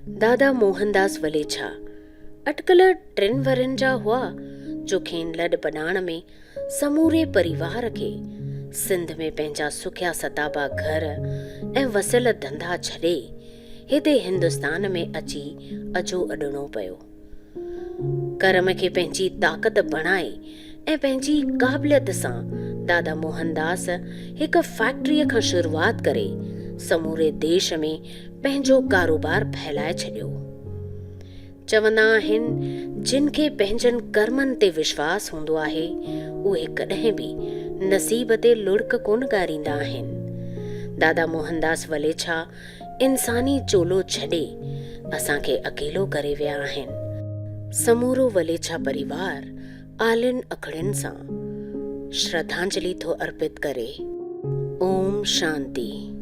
दादा मोहनदास वलेछा अटकल 3 वरनि जा हुआ जो खेनि लॾ बणाइण में समूरे परिवार खे सिंध में पंहिंजा सुखिया सताबा घर ऐं वसियल धंधा छॾे हिते हिंदुस्तान में अची अजो अॾणो पियो। करम खे पंहिंजी ताक़त बणाए ऐं पंहिंजी क़ाबिलियत सां दादा मोहनदास हिकु फैक्ट्रीअ खां शुरूआत करे समूरे देश में पंहिंजो कारोबार फैलाए छॾियो। चवंदा आहिनि जिन खे पंहिंजनि कर्मनि ते विश्वास हूंदो आहे उहे कॾहिं बि नसीब ते लुढ़क कोन ॻारींदा आहिनि। दादा मोहनदास वलेछा इंसानी चोलो छॾे असांखे अकेलो करे विया आहिनि। समूरो वलेछा परिवार आलिन अखड़ियुनि सां श्रद्धांजलि थो अर्पित करे। ओम शांति।